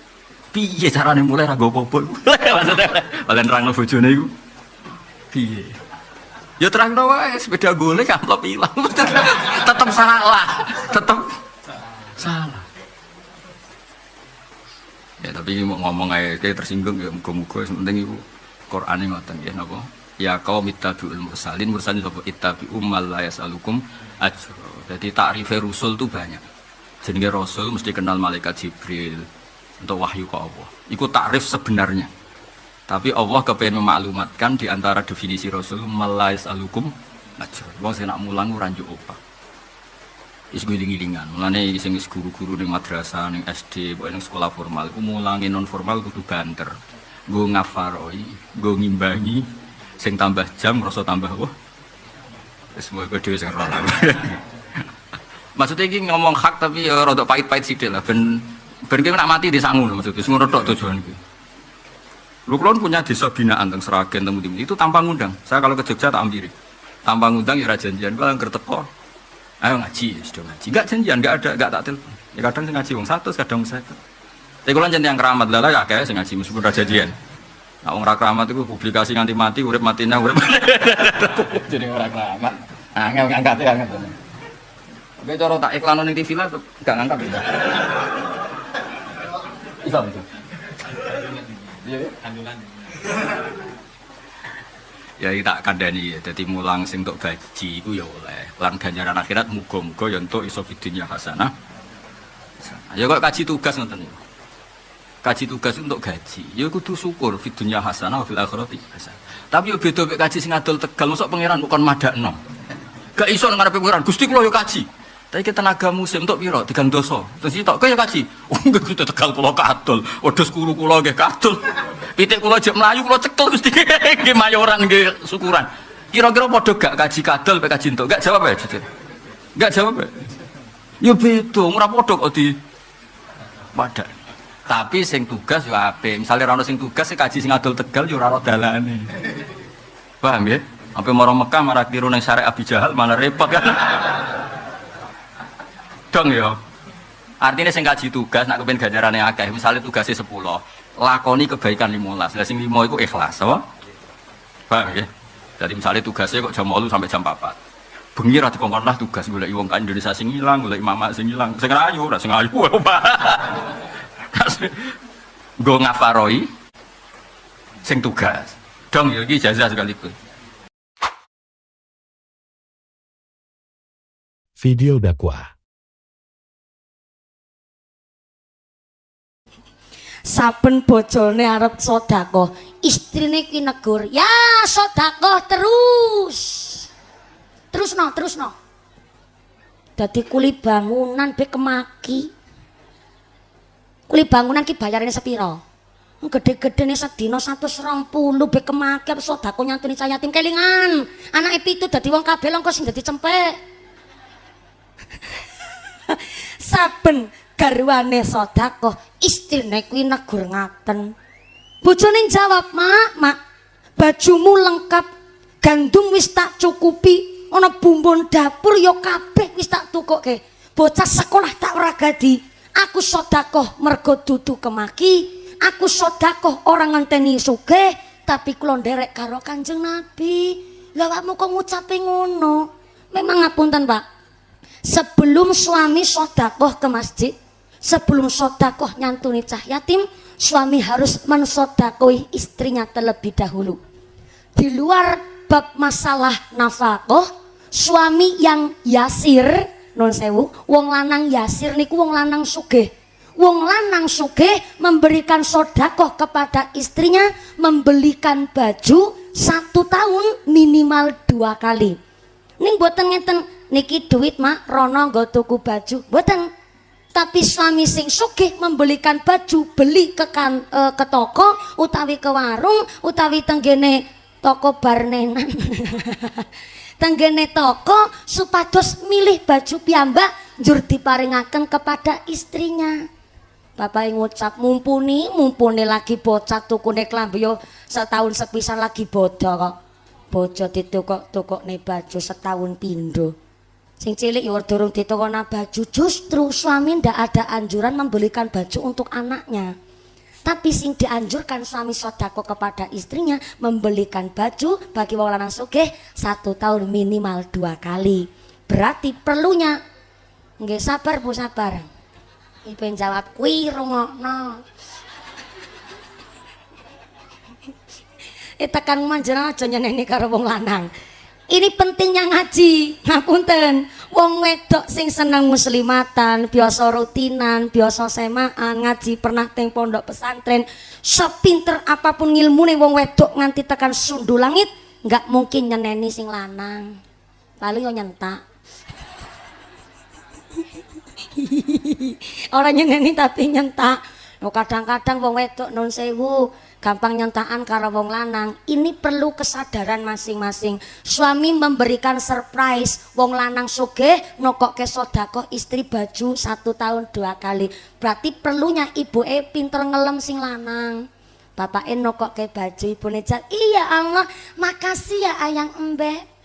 piye carane mulai ra go apa-apa iku? Maksudnya balen nerangno bojone iku. Piye? Ya terangno wae sepeda golek amplop ilang. Tetep salah. Ya tapi mau ngomong aja kayak tersinggung ya muga-muga penting iku Qur'ane ngoten nggih napa ya qaum ittabi'ul mursalin sapa ittabi'u mal la yasalukum ajra. Jadi takrif rasul itu banyak. Jenenge rasul mesti kenal malaikat Jibril untuk wahyu ke Allah. Iku takrif sebenarnya. Tapi Allah kepengen memaklumatkan di antara definisi rasul mal la yasalukum ajra. Wong sing nak mulang ora njuk opah. Is giling-gilingan, mulane sing guru-guru ning madrasah, ning SD, pokoke ning sekolah formal, iku mulangi non formal kudu banter. Nggo ngafaroi, nggo ngimbangi, sing tambah jam rasa tambah wah. Wis moga dhewe sing ora. Maksudnya iki ngomong hak tapi ya rada pahit-pahit sithik lah ben ki nak mati disangu lho maksudnya. Wis ngono tok tujuan iki. Lu kulon punya desa binaan teng Sragen teng Mundi. Itu tanpa ngundang. Saya kalau ke Jogja tak ampiri. Tanpa ngundang ya ora janjian, kok angger teko. Ayo ngaji, sudah ngaji. Enggak janjian, enggak ada, enggak tak telepon. Ya kadang sing ngaji wong 100, kadang 100. Tapi kalau janjian yang keramat lah ya kayak sing ngaji meskipun ora janjian. Nah wong ra keramat iku publikasi nganti mati, urip matine urip. Jadi ora keramat. Angel ngangkate kan ngono. Oke cara tak iklan ning TV lah enggak ngangkat. Iso itu. Iya, kandulan. Ya tak kandhani ya dadi mulang sing tok gaji iku ya oleh lan ganjaran akhirat muga-muga ya entuk iso fidunya hasanah. Ya kok kaji tugas ngoten niku. Kaji tugas untuk gaji ya kudu syukur fidunya hasanah fil akhirati hasanah. Tapi yo beda mek kaji sing adol Tegal mosok pangeran bukan madakno. Gak iso ngarepe pangeran Gusti kula yo kaji. Tapi kita tenaga musim untuk piro 3 dosa. Terus tok kaya kaji. Oh nggih Tegal kula kadol. Wedhus kuru kula nggih kadol. Pitik kula jek mlayu kula cekel Gusti nggih mayoran nggih syukuran. Kira-kira padha gak kaji kadol mek kaji entuk? Gak jawab ya, Cicit. Gak jawab. Ya beda, ora padha kok di padha. Tapi sing tugas yo apik. Misale ora ono sing tugas sing kaji sing adol Tegal yo ora ono dalane. Paham ya? Sampai marang Mekah marah tiru ning syarek Abi Jahal malah repot kan. Dong ya. Artinya sing kaji tugas nak kepen ganjarane akeh. Misale tugasnya 10. Lakoni kebaikan 15. Lah sing 5 iku ikhlas, apa? Paham ya? Jadi misalnya tugasnya kok jam 8 sampai jam 4. Bengi ra dikongkon lah tugas golek wong kan Indonesia sing ilang, golek mama sing ilang. Sing ayu, ora sing ayu apa. Go ngafaroi sing tugas. Dong ya iki jazah sekaligus. Video dakwah. Saben bojone arep sedekah, istrine ki negur, "Ya, sedekah terus." Terusno. Dadi kuli bangunan be kemaki. Kuli bangunan ki bayarane sepira? Gede-gedene sedina 120 be kemaki arep sedekah nyantuni cah yatim kelingan. Anake 7 dadi wong kabeh engko sing dadi cempek. Saben garwane sedekah istrine kuwi negur ngaten. Bojone jawab, "Mak, bajumu lengkap, gandum wis tak cukupi, ana bumbon dapur ya kabeh wis tak tukukke. Bocah sekolah tak ora gadi. Aku sedekah mergo dudu kemaki, aku sedekah ora ngenteni sugih, tapi kula nderek karo Kanjeng Nabi." Lah awakmu kok ngucape ngono? Memang ngapunten, Pak. Sebelum suami sedekah ke masjid, sebelum sedekah nyantuni cah yatim, suami harus mensedekahi istrinya terlebih dahulu. Di luar bab masalah nafkah, suami yang yasir, non sewu, wong lanang yasir niku wong lanang sugih. Wong lanang sugih memberikan sedekah kepada istrinya, membelikan baju 1 tahun minimal 2 kali. Ning mboten ngeten, niki duit mak rono nggo tuku baju, mboten. Tapi suami sing sugih membelikan baju, beli ke toko utawi ke warung utawi tenggene toko barnenan. Tenggene toko supados milih baju piyambak njur diparingaken kepada istrinya. Bapak ngucap mumpuni lagi bocah tukune klambi yo setahun sepisan lagi bodoh kok. Bojo ditukok-tukokne baju setahun pindho. Sing cilik ya durung ditukokna baju, justru suami ndak ada anjuran membelikan baju untuk anaknya. Tapi sing dianjurkan suami sedekah kepada istrinya membelikan baju bagi wong lanang sugih 1 tahun minimal 2 kali. Berarti perlunya nggih sabar Bu sabar. Ibu jawab kuwi rungokno. tekan manjenengan aja nyeneni karo wong lanang. Ini pentingnya ngaji. Ngapunten, wong wedok sing seneng muslimatan, biasa rutinan, biasa semaan, ngaji pernah teng pondok pesantren, sepinter apapun ngilmune wong wedok nganti tekan sundu langit, nggak mungkin nyeneni sing lanang. Paling yo nyentak. Orang nyeneni tapi nyentak. Kadang-kadang wong wedok nun sewu gampang nyentakan karo wong lanang. Ini perlu kesadaran masing-masing. Suami memberikan surprise, wong lanang sugih nokokke sedekah istri baju 1 tahun 2 kali. Berarti perlunya ibuke pinter ngelem sing lanang. Bapake nokokke baju, ibune jawab, "Iya Allah, makasih ya ayang embek.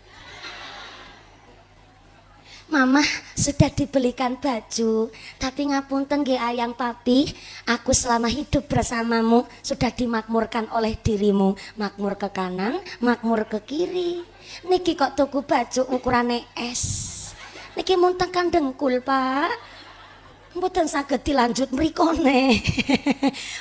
Mama sudah dibelikan baju, tapi ngapunten nggih ayang papi, aku selama hidup bersamamu sudah dimakmurkan oleh dirimu, makmur ke kanan, makmur ke kiri. Niki kok tuku baju ukurane S, niki mun tekan dengkul pak, mboten saged dilanjut mrikone."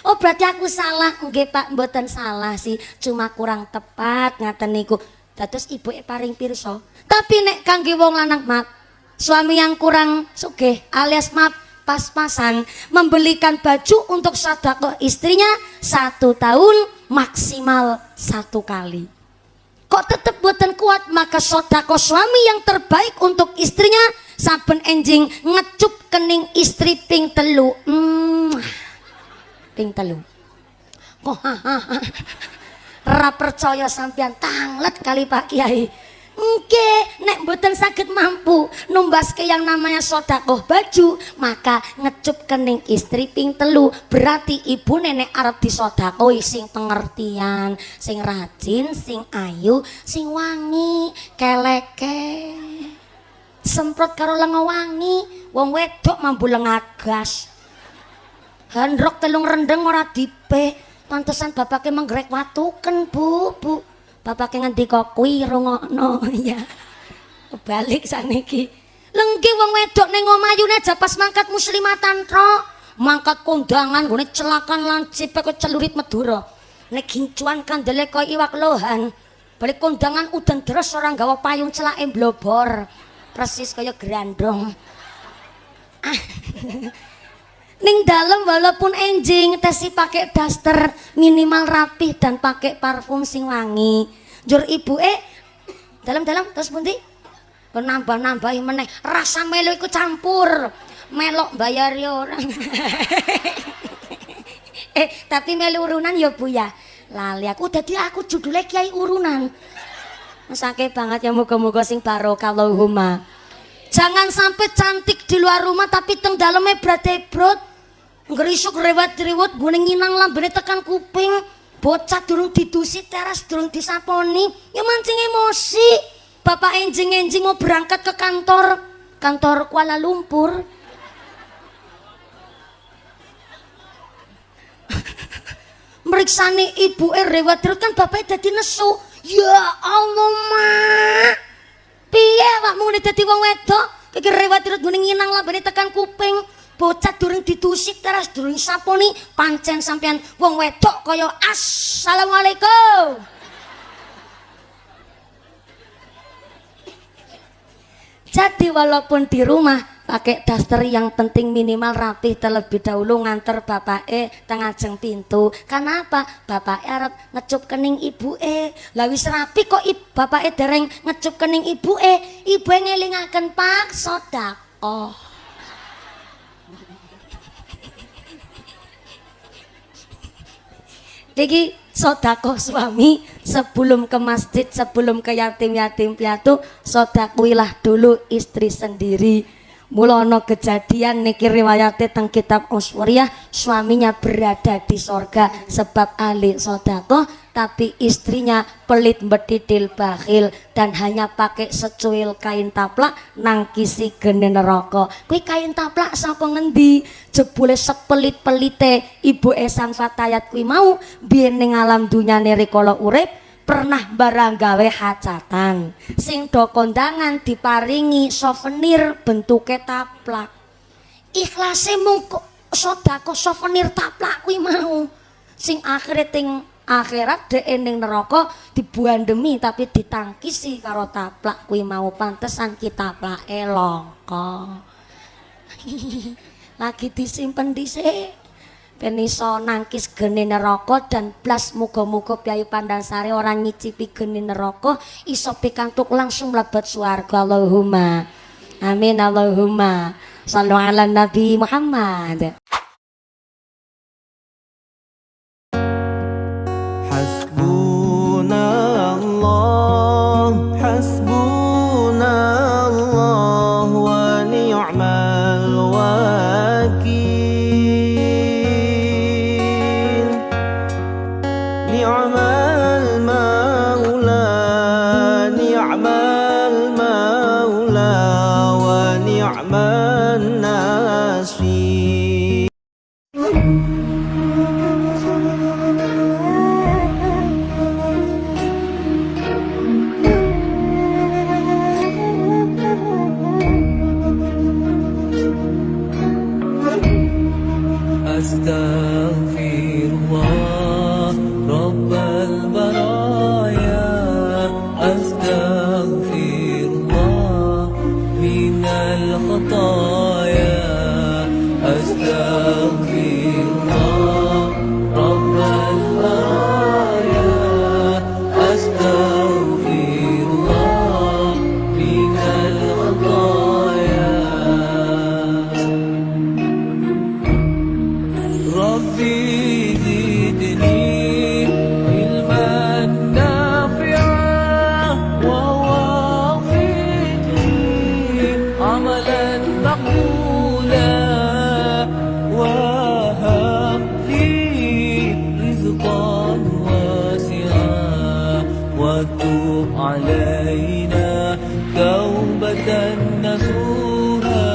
Oh berarti aku salah. Nggih pak, mboten salah sih, cuma kurang tepat ngaten niku. Dados ibuke paring pirsa. Tapi nek kangge wong lanang mak, suami yang kurang sugih alias maaf pas-pasan membelikan baju untuk sedekah istrinya 1 tahun maksimal 1 kali. Kok tetep boten kuat, maka sedekah suami yang terbaik untuk istrinya saben enjing ngecup kening istri ping 3. Ping 3. Kok ra percaya sampean tanglet kali Pak Kiai. Oke, nek mboten saged mampu numbaske yang namanya sedekah baju, maka ngecup kening istri ping 3. Berarti ibu nenek arep disedekahi sing pengertian, sing rajin, sing ayu, sing wangi, keleke. Semprot karo lenga wangi, wong wedok mambu lengagas. Handrok telung rendeng ora dipe, pantesan bapake menggrek watuken, Bu. Bapak ngendika kuwi rungokno ya. Kebalik saniki. Lengki wong wedok ning omayune aja pas mangkat muslimatan trok. Mangkat kondangan gone celakan lancip kok celurit Madura. Nek gincuan kandele kaya iwak lohan. Balik kondangan udan deres ora nggawa payung celake blobor. Persis kaya grandong. Ning dalem walaupun enjing tesi pakai daster minimal rapih dan pakai parfum sing wangi. Jur ibuke dalam-dalam terus pundi? Nambah-nambahi meneh. Rasa melo iku campur. Melok bayari orang. Tapi melu urunan ya Bu ya. Lali aku dadi aku judulnya Kiai Urunan. Mesake banget ya, muga-muga sing barokah Allahumma. Jangan sampai cantik di luar rumah tapi teng daleme bratebrot. Ngerisuk rewat-rewat gue nginang lambene tekan kuping. Bocah durung didusi teras durung disaponi ya mancing emosi. Bapak enjing-enjing mau berangkat ke kantor Kuala Lumpur. Meriksani ibu rewat-rewat kan bapaknya dadi nesu. Ya Allah mak, piye awakmu dadi wong wedok iki rewat-rewat gue nginang lambene tekan kuping. Bocah durung ditusik teras durung saponi, pancen sampean wong wedok kaya assalamualaikum. Jadi walaupun di rumah pakai daster yang penting minimal rapih terlebih dahulu nganter bapake tengajeng pintu. Kenapa? Bapake arep ngecup kening ibuke. Lah wis rapi kok bapake dereng ngecup kening ibuke. Ibuke ngelingaken Pak sedekah. Jadi sedekah suami sebelum ke masjid, sebelum ke yatim-yatim piatu, sedekahilah dulu istri sendiri. Mula ana kejadian niki riwayate teng kitab Uswuriyah, suaminya berada di sorga sebab ahli sedekah, tapi istrinya pelit mbetitil bakhil dan hanya pakai secuil kain taplak nangkisi gene neraka. Kuwi kain taplak saka ngendi? Jebule sepelit-pelite ibu Sang Fatayat kuwi mau biyen ning alam dunyane rikala urip pernah barang gawe hajatan sing do kondangan diparingi souvenir bentuke taplak. Ikhlase mung sedekah souvenir taplak kuwi mau sing akhire ting Akhirat dhek ning neraka dibuandemi tapi ditangkisi karo taplak kuwi mau pantesan kita plake langka. Lagi disimpen dhisik ben iso nangkis geni neraka dan blas muga-muga Bayu Pandansari ora nyicipi geni neraka iso pikantuk langsung mlebet swarga. Allahumma amin Allahumma shallu ala Nabi Muhammad. Hasbunallah hasbunallah wa ni'mal wakil ni'mal maula wa ni'man nasir. Astaghfirullah Rabbal baraya Astaghfirullah minal khataya Astaghfirullah Rabbal baraya Astaghfirullah minal khataya Rabbi zidni ilman nafi'an wa wafiqni amalan maqbulan wa habli rizqan wasi'an wa tub alaina taubatan nasuha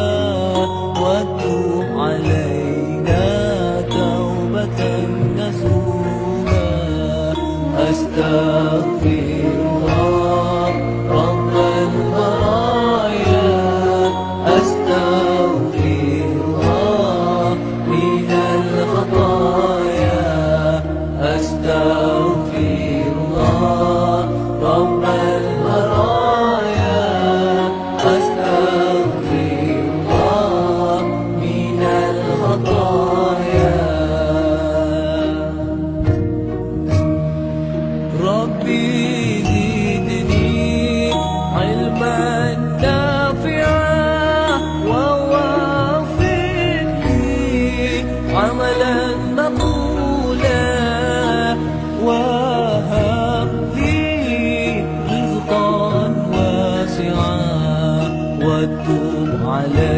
wa tub alaina Astaghfirullah Rabbal baraya Astaghfirullah minal khataya Astaghfirullah Rabbal baraya Astaghfirullah minal khataya Rabbi zidni ilman nafi'an wa wafiqni amalan maqbulan wa habli rizqan wasi'an wa tub alayhi